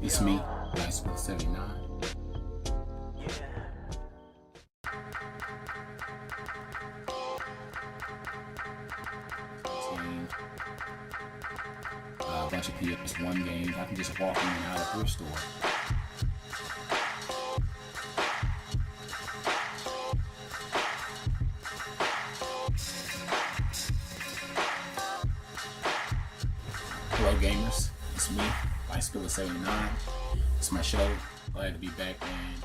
It's me, SPILLIN. A bunch of PS1 games. I can just walk in and out of thrift store. Hello gamers, it's me, SPILLIN. It's my show. Glad to be back, and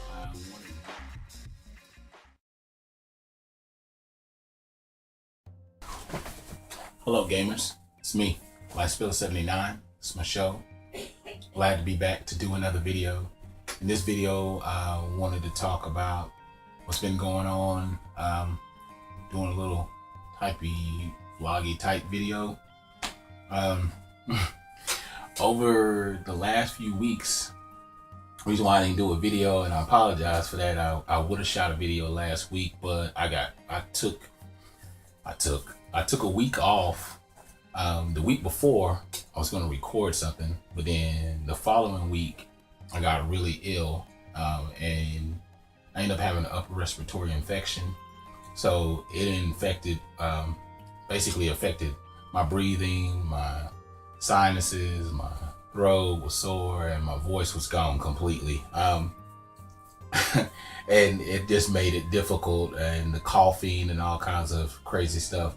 hello gamers, it's me, SPILLIN. It's my show. Glad to be back to do another video. In this video, I wanted to talk about what's been going on. Doing a little typey, vloggy type video. Over the last few weeks, the reason why I didn't do a video, and I apologize for that. I would have shot a video last week, but I took a week off. The week before, I was going to record something, but then the following week, I got really ill, and I ended up having an upper respiratory infection. So it basically affected my breathing, my sinuses, my throat was sore, and my voice was gone completely. And it just made it difficult, and the coughing and all kinds of crazy stuff.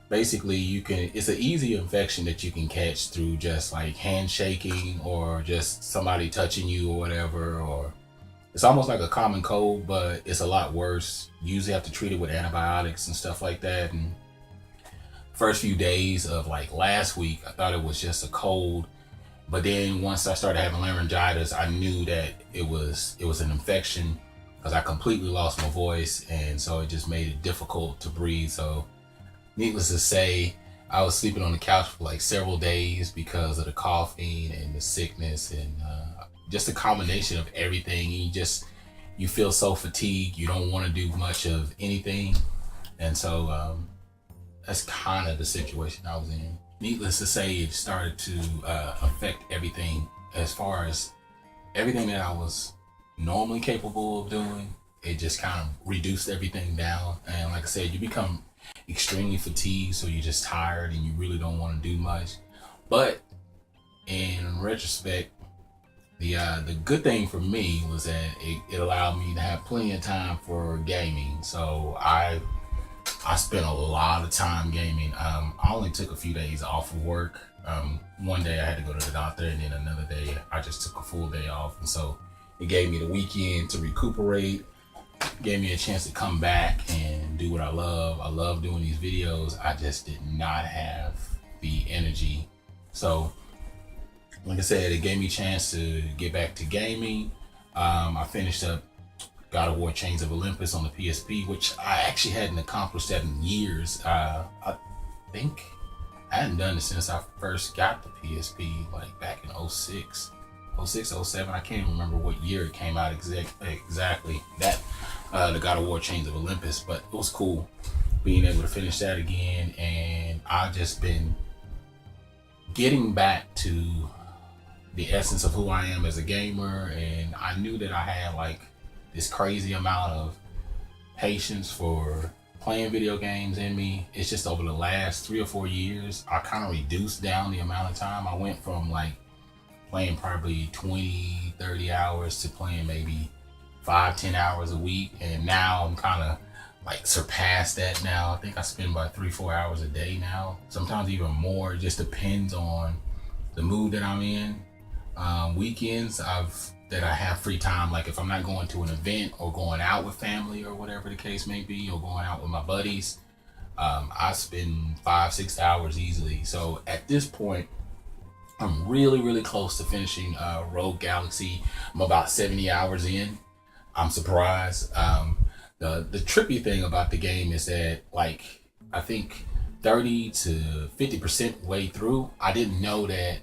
Basically, it's an easy infection that you can catch through just like handshaking or just somebody touching you or whatever, or it's almost like a common cold, but it's a lot worse. You usually have to treat it with antibiotics and stuff like that. And first few days of like last week, I thought it was just a cold, but then once I started having laryngitis, I knew that it was an infection, because I completely lost my voice, and so it just made it difficult to breathe. So needless to say, I was sleeping on the couch for like several days because of the coughing and the sickness, and just a combination of everything. You feel so fatigued, you don't want to do much of anything, and so that's kind of the situation I was in. Needless to say, it started to affect everything, as far as everything that I was normally capable of doing. It just kind of reduced everything down. And like I said, you become extremely fatigued, so you're just tired and you really don't want to do much. But in retrospect, the good thing for me was that it allowed me to have plenty of time for gaming. So I spent a lot of time gaming. I only took a few days off of work. One day I had to go to the doctor, and then another day I just took a full day off. And so it gave me the weekend to recuperate, gave me a chance to come back and do what I love. I love doing these videos. I just did not have the energy. So like I said, it gave me a chance to get back to gaming. I finished up God of War Chains of Olympus on the PSP, which I actually hadn't accomplished that in years. I think I hadn't done it since I first got the PSP, like back in 06, 07. I can't even remember what year it came out exactly. That the God of War Chains of Olympus, but it was cool being able to finish that again. And I've just been getting back to the essence of who I am as a gamer, and I knew that I had like this crazy amount of patience for playing video games in me. It's just over the last 3 or 4 years, I kind of reduced down the amount of time. I went from like playing probably 20, 30 hours to playing maybe 5-10 hours a week. And now I'm kind of like surpassed that now. I think I spend about 3-4 hours a day now, sometimes even more. It just depends on the mood that I'm in. Weekends that I have free time, like if I'm not going to an event or going out with family or whatever the case may be, or going out with my buddies, I spend 5-6 hours easily. So at this point, I'm really close to finishing Rogue Galaxy. I'm about 70 hours in. I'm surprised. The trippy thing about the game is that, like, I think 30 to 50% way through, I didn't know that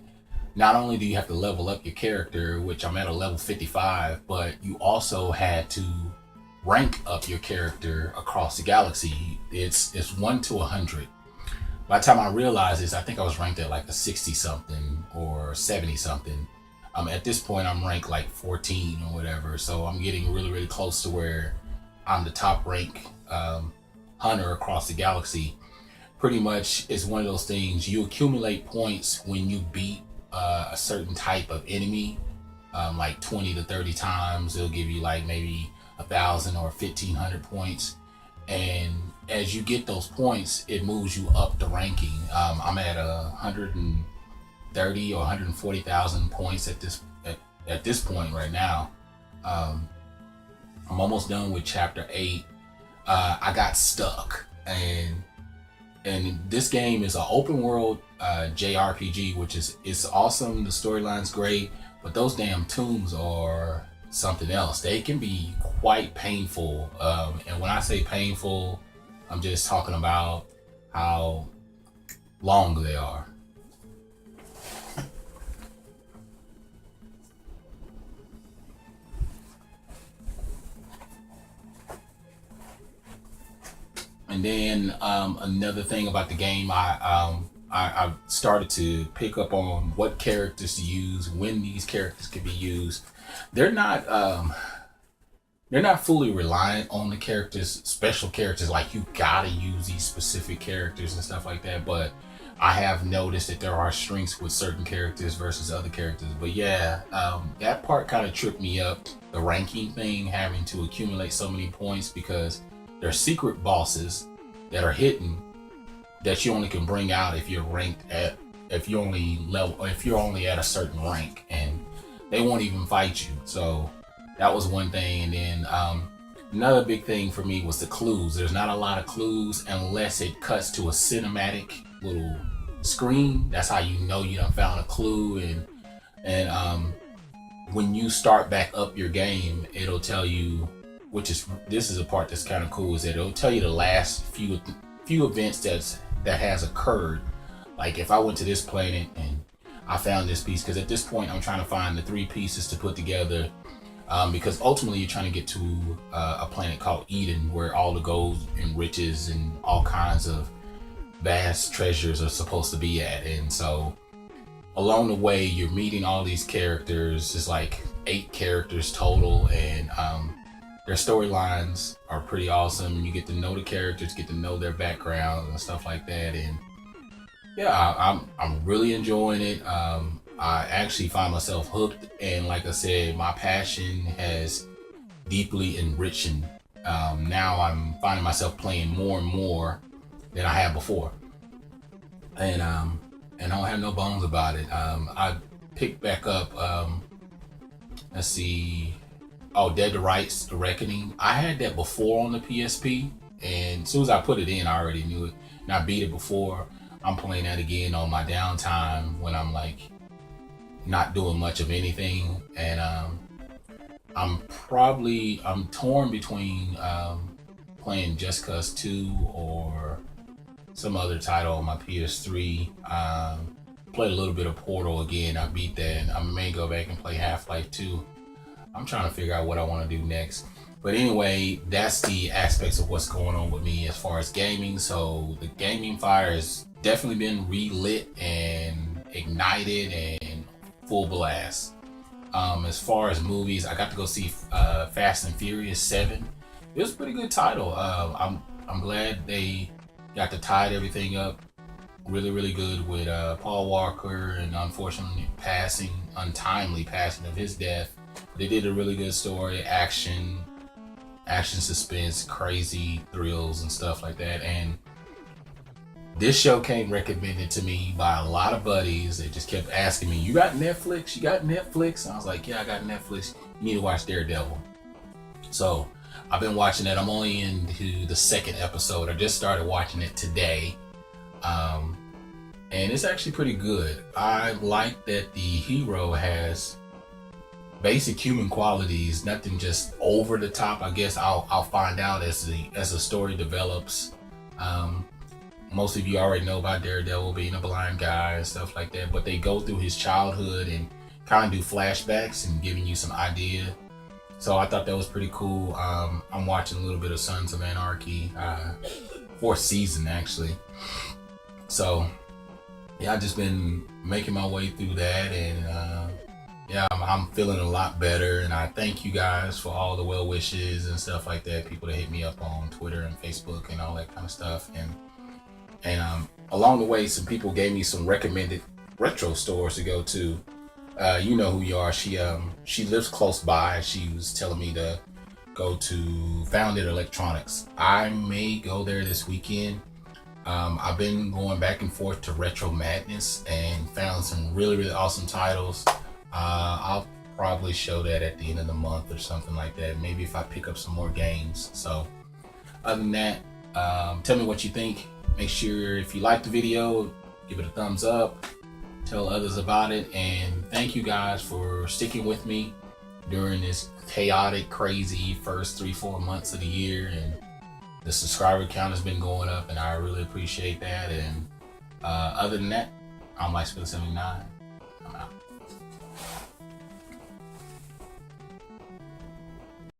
not only do you have to level up your character, which I'm at a level 55, but you also had to rank up your character across the galaxy. It's 1 to 100. By the time I realized this, I think I was ranked at like a 60 something or 70 something. At this point, I'm ranked like 14 or whatever, so I'm getting really, really close to where I'm the top rank hunter across the galaxy. Pretty much, it's one of those things. You accumulate points when you beat a certain type of enemy, like 20 to 30 times. It'll give you like maybe 1,000 or 1,500 points, and as you get those points, it moves you up the ranking. I'm at 130 or 140,000 points at this point right now. I'm almost done with chapter 8. I got stuck, and this game is an open world JRPG, which it's awesome. The storyline's great, but those damn tombs are something else. They can be quite painful, and when I say painful, I'm just talking about how long they are. And then another thing about the game, I started to pick up on what characters to use, when these characters can be used. They're not fully reliant on the characters, special characters, like you gotta use these specific characters and stuff like that. But I have noticed that there are strengths with certain characters versus other characters. But yeah, that part kind of tripped me up, the ranking thing, having to accumulate so many points, because there's secret bosses that are hidden that you only can bring out if you're if you're only at a certain rank, and they won't even fight you. So that was one thing. And then another big thing for me was the clues. There's not a lot of clues unless it cuts to a cinematic little screen. That's how you know you done found a clue. And when you start back up your game, it'll tell you, this is a part that's kind of cool, is that it'll tell you the last few events that has occurred. Like if I went to this planet and I found this piece, because at this point I'm trying to find the 3 pieces to put together, because ultimately you're trying to get to a planet called Eden, where all the gold and riches and all kinds of vast treasures are supposed to be at. And so along the way you're meeting all these characters. It's like 8 characters total, and their storylines are pretty awesome. You get to know the characters, get to know their backgrounds and stuff like that. And yeah, I'm really enjoying it. I actually find myself hooked, and like I said, my passion has deeply enriched. Now I'm finding myself playing more and more than I have before, and I don't have no bones about it. I picked back up. Let's see. Oh, Dead to Rights, The Reckoning. I had that before on the PSP, and as soon as I put it in, I already knew it, and I beat it before. I'm playing that again on my downtime when I'm like not doing much of anything, and I'm torn between playing Just Cause 2 or some other title on my PS3. Played a little bit of Portal again. I beat that, and I may go back and play Half-Life 2. I'm trying to figure out what I want to do next. But anyway, that's the aspects of what's going on with me as far as gaming. So the gaming fire has definitely been relit and ignited and full blast. As far as movies, I got to go see Fast and Furious 7. It was a pretty good title. I'm glad they got to tie everything up really, really good with Paul Walker, and unfortunately untimely passing of his death. They did a really good story, action, suspense, crazy thrills and stuff like that. And this show came recommended to me by a lot of buddies. They just kept asking me, you got Netflix? You got Netflix? And I was like, yeah, I got Netflix. You need to watch Daredevil. So I've been watching it. I'm only into the 2nd episode. I just started watching it today. And it's actually pretty good. I like that the hero has basic human qualities, nothing just over the top. I guess I'll find out as the story develops. Most of you already know about Daredevil being a blind guy and stuff like that, but they go through his childhood and kind of do flashbacks and giving you some idea. So I thought that was pretty cool. I'm watching a little bit of Sons of Anarchy, 4th season actually. So yeah, I've just been making my way through that, and Yeah, I'm feeling a lot better, and I thank you guys for all the well wishes and stuff like that. People that hit me up on Twitter and Facebook and all that kind of stuff, and along the way, some people gave me some recommended retro stores to go to. You know who you are. She lives close by. She was telling me to go to Founded Electronics. I may go there this weekend. I've been going back and forth to Retro Madness and found some really, really awesome titles. I'll probably show that at the end of the month or something like that. Maybe if I pick up some more games. So other than that, tell me what you think. Make sure if you like the video, give it a thumbs up, tell others about it, and thank you guys for sticking with me during this chaotic, crazy first 3-4 months of the year. And the subscriber count has been going up, and I really appreciate that. And other than that, I'm SPILLIN 79. I'm out.